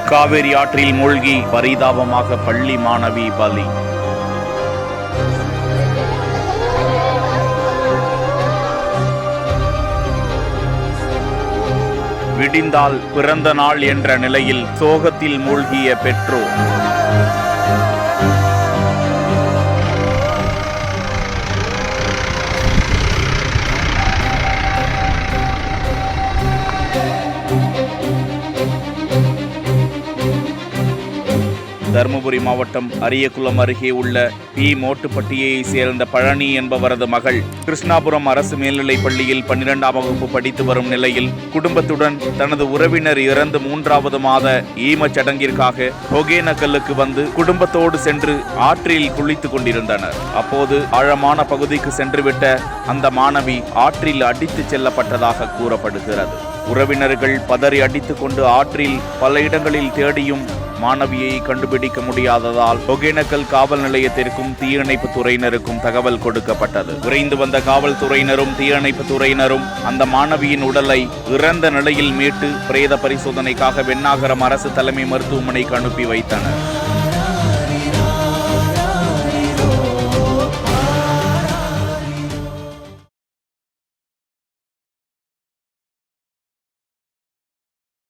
காவிரி ஆற்றில் மூழ்கி பரிதாபமாக பள்ளி மாணவி பலி. விடிந்தால் பிறந்த நாள் என்ற நிலையில் சோகத்தில் மூழ்கிய பெற்றோர். தருமபுரி மாவட்டம் அரியக்குளம் அருகே உள்ள பி மோட்டுப்பட்டியை சேர்ந்த பழனி என்பவரது மகள் கிருஷ்ணாபுரம் அரசு மேல்நிலைப் பள்ளியில் 12ஆம் வகுப்பு படித்து வரும் நிலையில் குடும்பத்துடன் தனது உறவினர் இறந்து 3வது மாத ஈமச் சடங்கிற்காக ஒகேனக்கல்லுக்கு வந்து குடும்பத்தோடு சென்று ஆற்றில் குளித்துக் கொண்டிருந்தனர். அப்போது ஆழமான பகுதிக்கு சென்றுவிட்ட அந்த மாணவி ஆற்றில் அடித்துச் செல்லப்பட்டதாக கூறப்படுகிறது. உறவினர்கள் பதறி அடித்துக் கொண்டு ஆற்றில் பல இடங்களில் தேடியும் மாணவியை கண்டுபிடிக்க முடியாததால் ஒகேனக்கல் காவல் நிலையத்திற்கும் தீயணைப்பு துறையினருக்கும் தகவல் கொடுக்கப்பட்டது. விரைந்து வந்த காவல்துறையினரும் தீயணைப்பு துறையினரும் அந்த மாணவியின் உடலை இறந்த நிலையில் மீட்டு பிரேத பரிசோதனைக்காக வெண்ணாகரம் அரசு தலைமை மருத்துவமனைக்கு அனுப்பி வைத்தனர்.